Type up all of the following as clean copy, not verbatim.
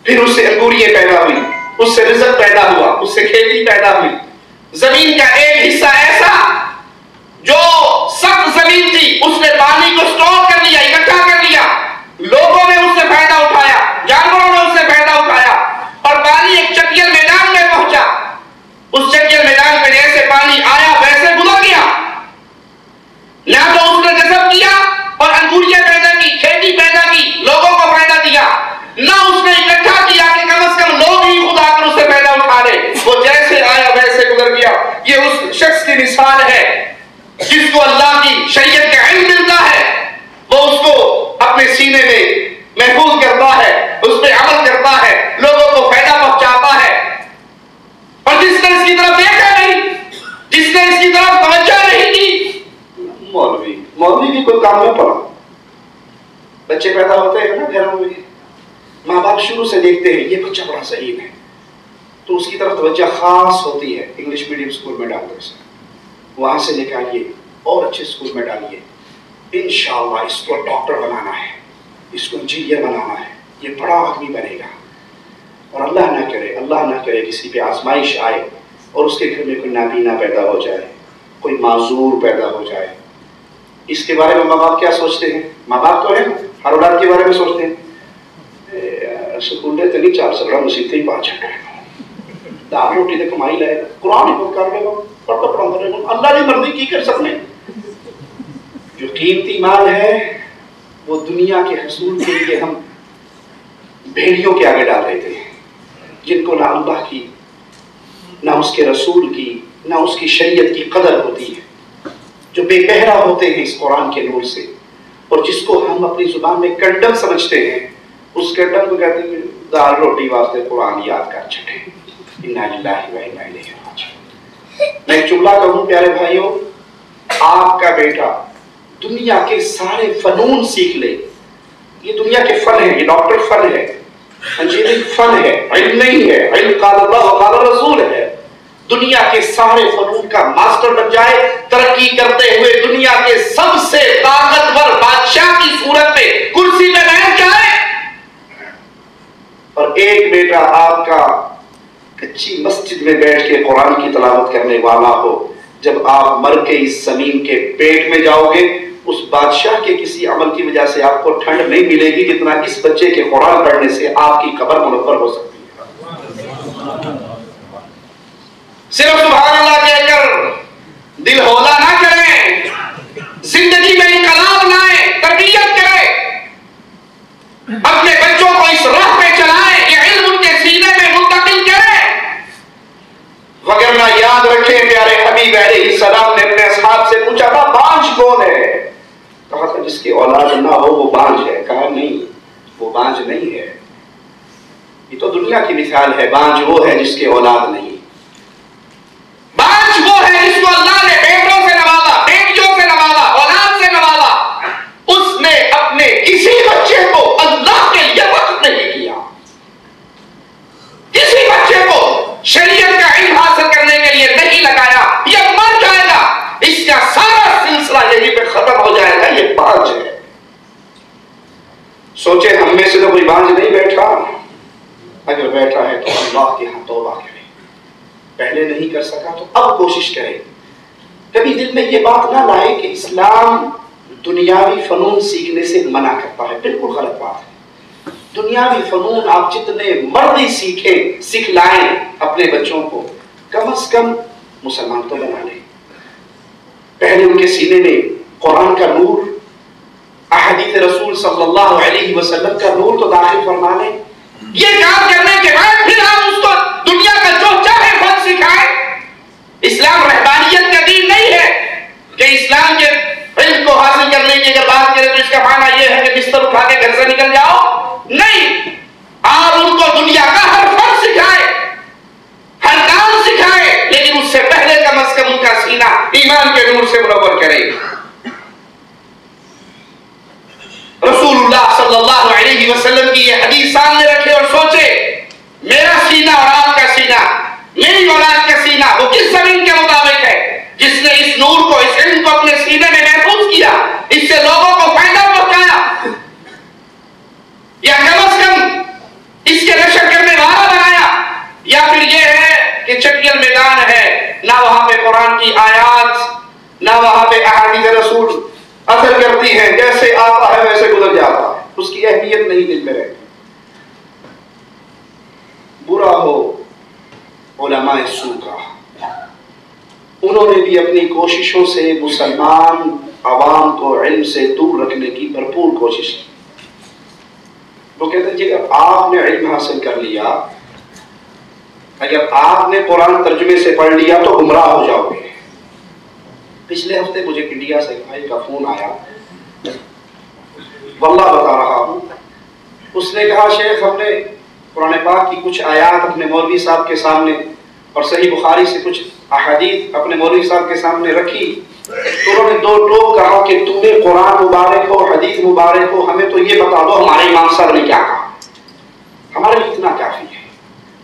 پھر اس سے انگوریاں پیدا ہوئی، اس سے رزق پیدا ہوا، اس سے کھیتی پیدا ہوئی. زمین کا ایک حصہ ایسا جو سخت زمین تھی، اس نے پانی کو سٹور کر لیا، اکٹھا کر لیا. لوگوں نے اس سے فائدہ اٹھایا، جانوروں نے اس سے فائدہ اٹھایا، اور پانی ایک چٹیل میدان میں پہنچا. اس چٹیل میدان میں جیسے پانی آیا ویسے گزر گیا. نہ تو اس نے جذب کیا اور انگوریاں پیدا کی، کھیتی پیدا کی، لوگوں کو فائدہ دیا، نہ اس نے اکٹھا کیا کہ کم از کم لوگ ہی خدا کر اسے فائدہ اٹھا لے. وہ جیسے آیا ویسے گزر گیا. یہ اس شخص کی مثال ہے جس کو اللہ کی شریعت کا علم ملتا ہے، وہ اس کو اپنے سینے میں محفوظ کرتا ہے، اس پہ عمل کرتا ہے، لوگوں کو فائدہ پہنچاتا ہے. اور جس نے اس کی طرف دیکھا نہیں، جس نے اس کی طرف توجہ نہیں کی، مولوی کی کوئی کام نہ پڑا. بچے پیدا ہوتے ہیں نا گھروں میں، ماں باپ شروع سے دیکھتے ہیں یہ بچہ بڑا صحیح ہے، تو اس کی طرف توجہ خاص ہوتی ہے. انگلش میڈیم اسکول میں ڈال دو اسے، وہاں سے نکالیے اور اچھے اسکول میں ڈالیے. انشاءاللہ اس کو ڈاکٹر بنانا ہے، اس کو انجینئر بنانا ہے، یہ بڑا آدمی بنے گا. اور اللہ نہ کرے کسی پہ آزمائش آئے اور اس کے گھر میں کوئی نابینا پیدا ہو جائے، کوئی معذور پیدا ہو جائے. اس کے بارے میں ماں باپ کیا سوچتے ہیں؟ ماں باپ تو ہے نا، ہر اولاد کے بارے میں سوچتے ہیں سکول تو نہیں 400 گرام مسیح ہی 5 دال روٹی تو کمائی لائے گا، قرآن حفظ کر لے گا، پڑھتا پڑھاتا رہے گا، اللہ کی مرضی کی کر سکتے. جو قیمتی مال ہے وہ دنیا کے حصول کے لیے ہم بھیڑیوں کے آگے ڈال دیتے ہیں، جن کو نہ اللہ کی، نہ اس کے رسول کی، نہ اس کی شریعت کی قدر ہوتی ہے، جو بے بہرا ہوتے ہیں اس قرآن کے نور سے، اور جس کو ہم اپنی زبان میں کنڈم سمجھتے ہیں. اس کنڈم کو کہتے ہیں دال روٹی واسطے قرآن یاد کر چھٹے. انا للہ و انا الیہ راجعون. میں ایک جملہ کہوں پیارے بھائیوں، آپ کا بیٹا دنیا کے سارے فنون سیکھ لے. یہ دنیا کے فن ہے، یہ ڈاکٹر فن ہے، انجینئرنگ فن ہے، علم نہیں ہے. علم قال اللہ و قال الرسول ہے. دنیا کے سارے فنون کا ماسٹر بن جائے، ترقی کرتے ہوئے دنیا کے سب سے طاقتور بادشاہ کی صورت میں کرسی پہ بیٹھ جائے، اور ایک بیٹا آپ کا کچی مسجد میں بیٹھ کے قرآن کی تلاوت کرنے والا ہو، جب آپ مر کے اس زمین کے پیٹ میں جاؤ گے، اس بادشاہ کے کسی عمل کی وجہ سے آپ کو ٹھنڈ نہیں ملے گی جتنا اس بچے کے قرآن پڑھنے سے آپ کی قبر منور ہو سکتی ہے. صرف سبحان اللہ کہہ کر دل ہولا نہ کریں، زندگی میں انقلاب لائیں، تربیت کریں، اپنے بچوں کو اس راہ پہ چلائیں، یہ علم ان کے سینے میں منتقل کریں. وگرنہ یاد رکھیں پیارے حبیب علیہ السلام نے اپنے اصحاب سے پوچھا تھا بانجھ کون ہے؟ کہا تھا جس کی اولاد نہ ہو وہ بانجھ ہے. کہا نہیں، وہ بانجھ نہیں ہے. یہ تو دنیا کی مثال ہے. بانجھ وہ ہے جس کی اولاد نہیں. بانجھ وہ ہے جس کو اللہ نے بیٹوں سے نوازا، بیٹیوں سے نوازا، اولاد سے نوازا. اس نے اپنے کسی بچے کو اللہ کے لیے وقت نہیں کیا، کسی بچے کو شریعت کا علم حاصل کرنے کے لیے نہیں لگایا. یہ مر جائے گا، اس کا سارا سلسلہ یہیں پہ ختم ہو جائے گا. یہ بانجھ ہے. سوچے ہم میں سے تو کوئی بانجھ نہیں بیٹھا. اگر بیٹھا ہے تو اللہ کے ہاں توبہ کرے. پہلے نہیں کر سکا تو اب کوشش کرے. کبھی دل میں یہ بات نہ لائے کہ اسلام دنیاوی فنون سیکھنے سے منع کرتا ہے. بالکل غلط بات ہے. دنیاوی فنون آپ جتنے مرضی سیکھیں، سکھلائیں اپنے بچوں کو، کم از کم مسلمان تو بنا لیں. پہلے ان کے سینے میں قرآن کا نور، احادیث رسول صلی اللہ علیہ وسلم کا نور تو داخل فرما لیں. یہ کام کرنے کے بعد پھر آپ اس کو دنیا کا جو چاہے فن سکھائیں. اسلام رہبانیت کا دین نہیں ہے کہ اسلام کے علم کو حاصل کرنے کی اگر بات کریں تو اس کا معنی یہ ہے کہ بستر اٹھا کے گھر سے نکل جاؤ. نہیں، آپ ان کو دنیا کا ہر فن سکھائے، ہر کام سکھائے، لیکن اس سے پہلے کم از کم ان کا سینہ ایمان کے نور سے منور کرے. رسول اللہ صلی اللہ علیہ وسلم کی یہ حدیث سامنے رکھے اور سوچے میرا سینہ اور آپ کا سینہ، میری اولاد کا سینہ وہ کس زمین کے مطابق ہے جس نے اس نور کو، اس علم کو اپنے سینے میں محفوظ کیا، اس سے لوگوں کو فائدہ پہنچایا. یا کم از کم قرآن کی آیات نہ وہاں پہ احادیث رسول اثر کرتی ہیں، جیسے آتا ہے ویسے گزر جاتا ہے، اس کی اہمیت نہیں دل میں رہتی۔ برا ہو علماء سو کا، انہوں نے بھی اپنی کوششوں سے مسلمان عوام کو علم سے دور رکھنے کی بھرپور کوشش کی۔ وہ کہتے ہیں جی اگر آپ نے علم حاصل کر لیا، اگر آپ نے قرآن ترجمے سے پڑھ لیا تو گمراہ ہو جاؤ گے۔ پچھلے ہفتے مجھے انڈیا سے بھائی کا فون آیا، واللہ بتا رہا ہوں، اس نے کہا شیخ ہم نے قرآن پاک کی کچھ آیات اپنے مولوی صاحب کے سامنے اور صحیح بخاری سے کچھ احادیث اپنے مولوی صاحب کے سامنے رکھی، تو انہوں نے دو ٹوک کہا کہ تمہیں قرآن مبارک ہو حدیث مبارک ہو، ہمیں تو یہ بتا دو ہمارے امام صاحب نے کیا کہا، ہمارے لیے اتنا کافی ہے۔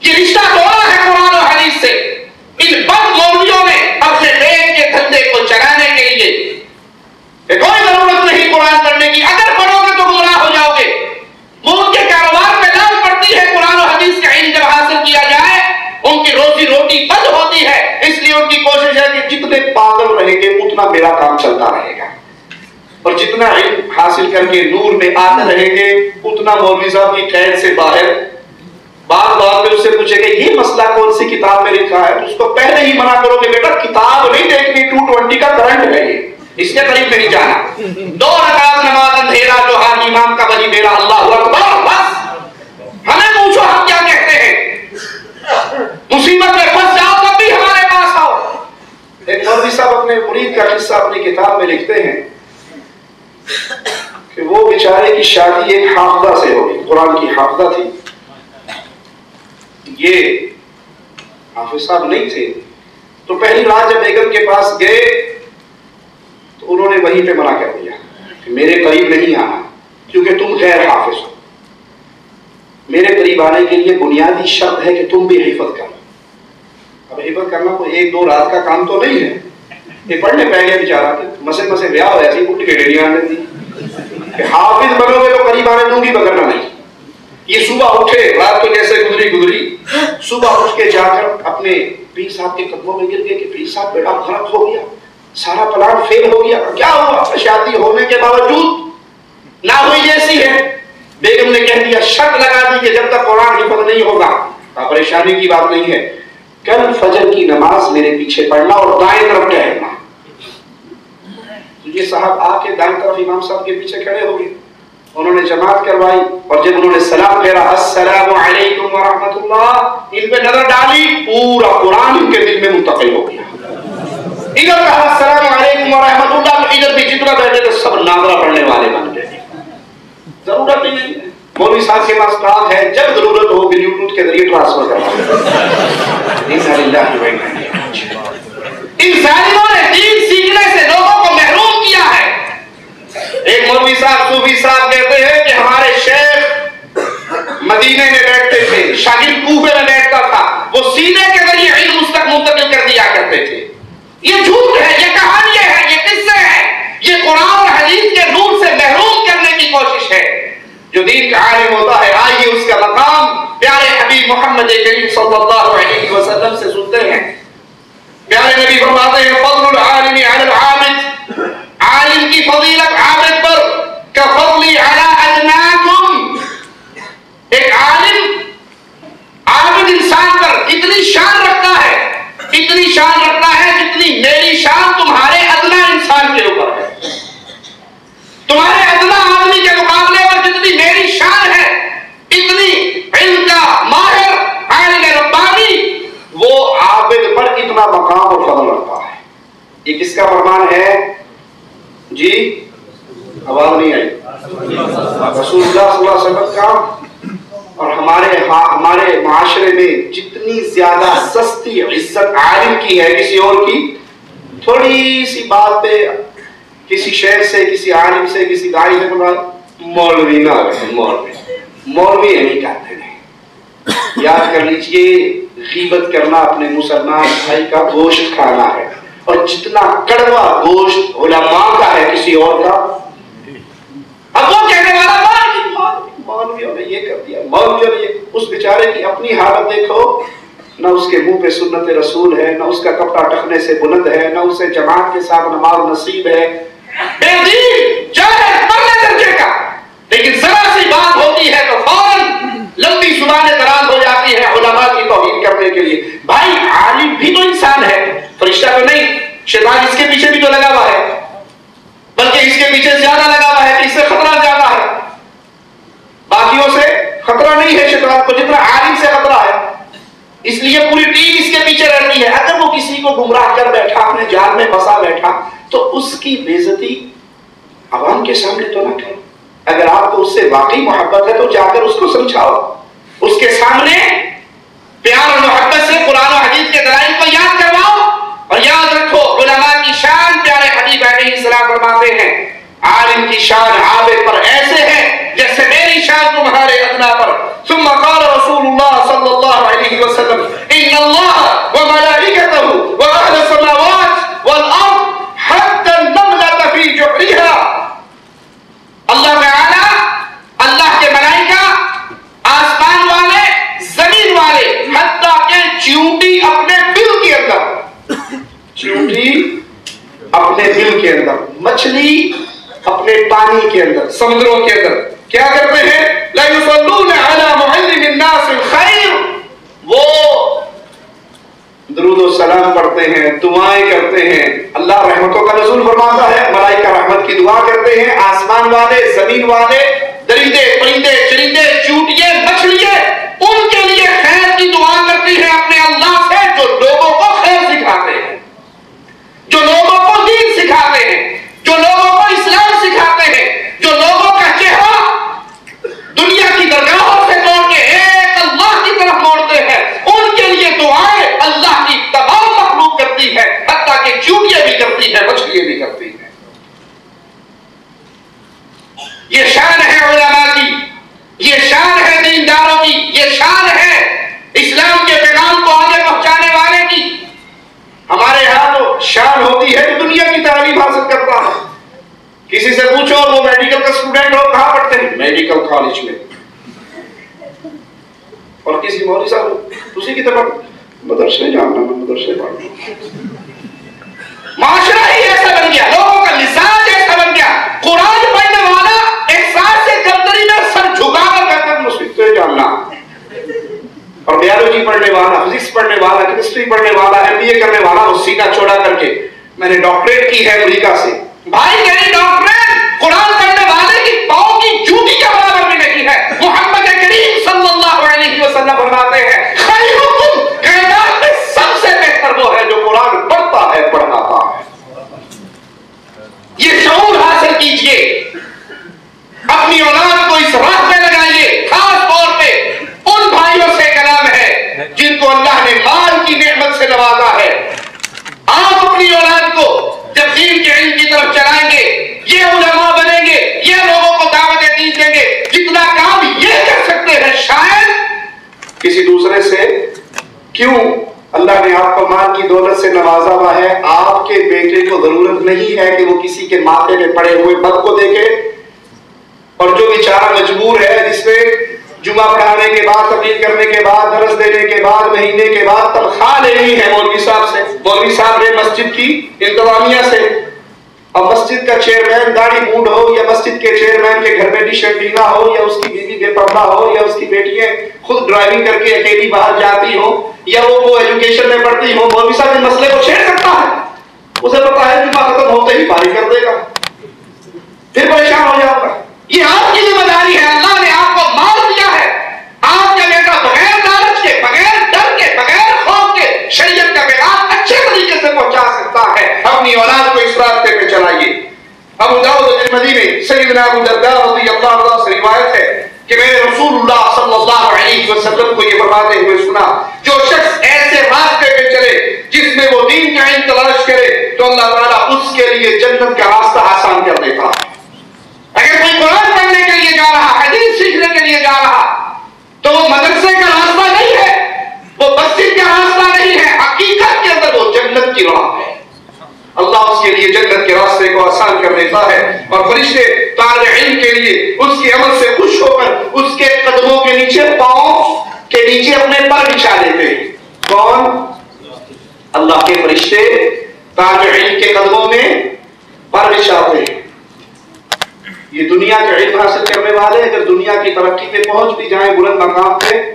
یہ رشتہ توڑا ہے قرآن اور حدیث سے ان بد مولویوں نے اپنے پیٹ کے دھندے کو چلانے کے لیے۔ کوئی ضرورت نہیں قرآن پڑھنے کی، اگر پڑھو گے تو گمراہ ہو جاؤ گے۔ وہ ان کے کاروبار میں لال پڑتی ہے، قرآن و حدیث کا علم جب حاصل کیا جائے ان کی روزی روٹی بند ہوتی ہے، اس لیے ان کی کوشش ہے کہ جتنے پاگل رہیں گے اتنا میرا کام چلتا رہے گا، اور جتنا علم حاصل کر کے نور میں آتے رہیں گے اتنا مولوی صاحب کی قید سے باہر۔ بات بات میں اس سے پوچھے گا یہ مسئلہ کون سی کتاب میں لکھا ہے، تو اس کو پہلے ہی منع کرو کہ بیٹا کتاب نہیں دیکھنی، 220 کا کرنٹ ہے یہ، اس کے قریب نہیں جانا۔ 2 رکعت نماز اندھیرا جو ہاتھ امام کا وہی میرا، اللہ اکبر، بس ہمیں پوچھو ہم کیا کہتے ہیں، مصیبت میں پھنس جاؤ تب بھی ہمارے پاس آؤ۔ ایک مولوی صاحب اپنے مرید کا قصہ اپنی کتاب میں لکھتے ہیں کہ وہ بیچارے کی شادی ایک حافظہ سے ہوئی، قرآن کی حافظہ تھی، یہ حافظ صاحب نہیں تھے، تو پہلی رات جب بیگم کے پاس گئے تو انہوں نے وہیں پہ منع کر دیا کہ میرے قریب نہیں آنا کیونکہ تم غیر حافظ ہو، میرے قریب آنے کے لیے بنیادی شرط ہے کہ تم بھی حفظ کرو۔ اب حفظ کرنا کوئی 1-2 رات کا کام تو نہیں ہے، یہ پڑھنے پہ گیا بیچارہ کہ مسے بیاہ ہو ایسی اٹھ کے ڈیڑھی آنے دی کہ حافظ بنو گے تو قریب آنے دوں گی بگرنا نہیں۔ یہ صبح اٹھے، رات تو جیسے گزری، صبح اٹھ کے جا کر اپنے پیر صاحب کے قدموں میں گر گئے کہ پیر صاحب بیٹا غلط ہو گیا، سارا پلان فیل ہو گیا، کیا ہوا؟ شادی ہونے کے باوجود نہ ہوئی جیسی ہے۔ بیگم نے کہہ دیا، شرط لگا دی کہ جب تک قرآن حفظ نہیں ہوگا، پریشانی کی بات نہیں ہے، کل فجر کی نماز میرے پیچھے پڑھنا اور دائیں طرف ٹہرنا۔ یہ صاحب آ کے دائیں طرف امام صاحب کے پیچھے کھڑے ہو گئے، انہوں نے جماعت کروائی، اور جب انہوں نے سلام پھیرا السلام علیکم ورحمۃ اللہ، ان پہ نظر ڈالی، پورا قرآن ان کے دل میں منتقل ہو گیا۔ ادھر کہا السلام علیکم ورحمۃ اللہ، تو ادھر بھی جتنا بیٹھے تھے سب ناظرہ پڑھنے والے بن گئے۔ ضرورت ہی نہیں ہے، مولوی صاحب کے پاس کام ہے، جب ضرورت ہو بلیوٹوتھ کے ذریعے ٹرانسفر کروا۔ ان ظالموں نے دین سیکھنے سے لوگوں کو محروم کیا ہے۔ ایک مولوی صاحب صوفی صاحب کہتے ہیں کہ ہمارے شیخ مدینے میں بیٹھتے تھے، شاگرد کوفے میں بیٹھتا تھا، وہ سینے کے ذریعے علم اس تک منتقل کر دیا کرتے تھے۔ یہ جھوٹ ہے، یہ کہانی ہے، یہ قصے ہیں، یہ قرآن اور حدیث کے نور سے محروم کرنے کی کوشش ہے۔ جو دین کا عالم ہوتا ہے آئیے اس کا مقام پیارے حبیب محمد کریم صلی اللہ علیہ وسلم سے سنتے ہیں۔ پیارے نبی فرماتے ہیں فضل العالم علی العابد، عالم کی فضیلت عابد پر کفضلی علی ادناکم، ایک عالم عابد انسان پر اتنی شان رکھتا ہے، اتنی شان رکھتا ہے جتنی میری شان تمہارے ادنا انسان کے اوپر ہے۔ تمہارے ادنا آدمی کے مقابلے پر جتنی میری شان ہے، اتنی علم کا ماہر عالم ربانی وہ عابد پر اتنا مقام اور فضل رکھتا ہے۔ یہ کس کا فرمان ہے جی؟ آواز نہیں آئی؟ رسول اللہ صلی اللہ علیہ وسلم کا۔ اور ہمارے معاشرے میں جتنی زیادہ سستی عزت عالم کی ہے کسی اور کی، تھوڑی سی بات پہ کسی شیخ سے، کسی عالم سے، کسی داعی سے مولوی نہ رہے، مولوی نہیں کہتے ہیں۔ یاد کر لیجئے غیبت کرنا اپنے مسلمان بھائی کا گوشت کھانا ہے، اور جتنا کڑوا گوشت علماء کا ہے کسی اور کا، اب وہ کہنے والا مولویوں نے یہ کر دیا، مولویوں نے یہ، اس بیچارے کی اپنی حالت دیکھو، نہ اس کے منہ پہ سنت رسول ہے، نہ اس کا کپڑا ٹخنے سے بلند ہے، نہ اسے جماعت کے ساتھ نماز نصیب ہے، بے دین جاہل پرلے درجے کا، لیکن ذرا سی بات ہوتی ہے تو فوراً لمبی زبانیں دراز ہو جاتی ہے علماء کی توہین کرنے کے لیے۔ بھائی عالم بھی تو انسان ہے، فرشتہ تو نہیں، شیطان اس کے پیچھے بھی تو لگا ہوا ہے، بلکہ اس کے پیچھے زیادہ لگا ہوا ہے، اس سے خطرہ زیادہ ہے، باقیوں سے خطرہ نہیں ہے شیطان کو جتنا عالم سے خطرہ ہے، اس لیے پوری ٹیم اس کے پیچھے رہتی ہے۔ اگر وہ کسی کو گمراہ کر بیٹھا، اپنے جال میں پھنسا بیٹھا، تو اس کی بے عزتی عوام کے سامنے تو نہ کرو۔ اگر آپ کو اس سے واقعی محبت ہے تو جا کر اس کو سمجھاؤ، اس کے سامنے پیار اور محبت سے قرآن و حدیث کے دلائل کو یاد کرواؤ، اور یاد رکھو علماء کی شان پیارے حبیب علیہ السلام فرماتے ہیں عالم کی شان عابد پر ایسے ہے جیسے میری شان تمہارے ادنا پر۔ ثم قال رسول اللہ صلی اللہ علیہ وسلم ان اللہ وملائکتہ واہل السماوات والارض حتى النملة في جحرها، اللہ تعالی، اللہ کے ملائکہ، آسمان والے، زمین والے، حتیٰ کہ چیونٹی اپنے بل کے اندر، چیونٹی اپنے بل کے اندر، مچھلی اپنے پانی کے اندر، سمندروں کے اندر کیا کرتے ہیں؟ لا يصلون على معلم الناس الخير، وہ درود و سلام پڑھتے ہیں، دعائیں کرتے ہیں، اللہ رحمتوں کا نزول فرماتا ہے، ملائکہ رحمت کی دعا کرتے ہیں، آسمان والے، زمین والے، درندے، پرندے، چرندے، چونٹیے، مچھلیے، ان کے لیے خیر کی دعا کرتی ہیں اپنے اللہ سے، جو لوگوں کو خیر سکھاتے ہیں، جو لوگوں کو دین سکھاتے ہیں، جو لوگوں کو اسلام سکھاتے ہیں، جو لوگوں کا چہرہ دنیا کی درگاہوں سے توڑ کے ایک اللہ کی طرف موڑتے ہیں، ان کے لیے دعائیں اللہ کی تمام مخلوق کرتی ہے، حتیٰ کہ چونٹیاں بھی کرتی ہیں، مچھلیاں بھی کرتی ہیں۔ یہ شان ہے علماء کی، یہ شان ہے دینداروں کی، یہ شان ہے اسلام کے پیغام کو آگے پہنچانے والے کی۔ ہمارے ہاں تو شان ہوتی ہے تو دنیا کی تعلیم حاصل کرتا ہے، کسی سے پوچھو وہ میڈیکل کا اسٹوڈنٹ ہو، کہاں پڑھتے ہیں؟ میڈیکل کالج میں، اور کسی مولوی صاحب اسی کی طرف مدرسے جانا، میں مدرسے پڑھنا۔ معاشرہ ہی ایسا بن گیا، لوگوں کا مزاج ایسا بن گیا، قرآن پڑھنے والا احساس سے کمتری میں سر جھکا کر کہتا ہے مدرسے جانا، اور بیالوجی پڑھنے والا، فزکس پڑھنے والا، کیمسٹری پڑھنے والا، MBA کرنے والا، وہ سینہ چوڑا کر کے میں نے ڈاکٹریٹ کی ہے امریکہ سے۔ بھائی میری ڈاکٹریٹ قرآن پڑھنے والے کی پاؤں کی جوتی کے برابر بھی نہیں ہے۔ محمد کریم صلی اللہ علیہ وسلم فرماتے ہیں خیرکم، کائنات میں سب سے بہتر وہ ہے جو قرآن پڑھتا ہے، پڑھاتا ہے۔ یہ شعور حاصل کیجئے، اپنی اولاد کو اس راہ پہ لگائیے۔ خاص طور پہ ان بھائیوں سے کلام ہے جن کو اللہ نے مال کی نعمت سے نوازا ہے، آپ اپنی اولاد کو جب دین کے علم کی طرف چلائیں گے، یہ علماء بنیں گے، یہ لوگوں کو دعوت دین دیں گے، جتنا کام یہ کر سکتے ہیں شاید کسی دوسرے سے کیوں؟ اللہ نے آپ کو مال کی دولت سے نوازا ہوا ہے، آپ کے بیٹے کو ضرورت نہیں ہے کہ وہ کسی کے ماتھے میں پڑے ہوئے بد کو دیکھے، اور جو بیچارہ مجبور ہے، جس میں جمعہ پڑھانے کے بعد، تبلیغ کرنے کے بعد، درس دینے کے بعد، مہینے کے بعد تنخواہ لینی ہے مولوی صاحب سے، مولوی صاحب نے مسجد کی انتظامیہ سے، اب مسجد کا چیئرمین داڑھی مونڈ ہو، یا مسجد کے چیئرمین کے گھر میں ڈش اینٹینا ہو، یا اس کی بیوی بے پردہ ہو، یا اس کی بیٹیاں خود ڈرائیونگ کر کے اکیلی باہر جاتی ہوں، یا وہ ایجوکیشن میں پڑھتی ہوں، مولوی صاحب اس مسئلے کو چھیڑ سکتا ہے؟ اسے پتا ہے جمعہ ختم ہوتے ہی فارغ کر دے گا، پھر پریشان ہو جاؤ گا۔ یہ آپ کی ذمہ داری ہے، اللہ نے آپ کو مال دیا ہے، آپ کا بیٹا بغیر لالچ کے، بغیر ڈر کے، بغیر خوف کے شریعت کا پیغام اچھے طریقے سے پہنچا سکتا ہے۔ اپنی اولاد کو اس راستے پہ چلائیے۔ ابو داؤد ترمذی میں سیدنا ابو درداء رضی اللہ عنہ سے روایت ہے کہ میں نے رسول اللہ صلی اللہ علیہ وسلم کو یہ فرماتے ہوئے سنا، جو شخص ایسے راستے پہ چلے جس میں وہ دین کا علم تلاش کرے تو اللہ تعالیٰ اس کے لیے جنت کا راستہ آسان کر دیتا ہے۔ اگر کوئی قرآن پڑھنے کے لیے جا رہا، حدیث سیکھنے کے لیے جا رہا، تو وہ مدرسے کا راستہ نہیں ہے، وہ مسجد کا راستہ نہیں ہے، حقیقت کے اندر وہ جنت کی راہ ہے۔ اللہ اس کے لیے جنت کے راستے کو آسان کر دیتا ہے، اور فرشتے طالب علم کے لیے اس کے عمل سے خوش ہو کر اس کے قدموں کے نیچے، پاؤں کے نیچے اپنے پر بچھا دیتے ہیں۔ کون؟ اللہ کے فرشتے تابعین کے قدموں میں پرورش آتے ہیں. یہ دنیا کے علم حاصل کرنے والے اگر دنیا کی ترقی پہ پہنچ بھی جائیں بلند مقام پہ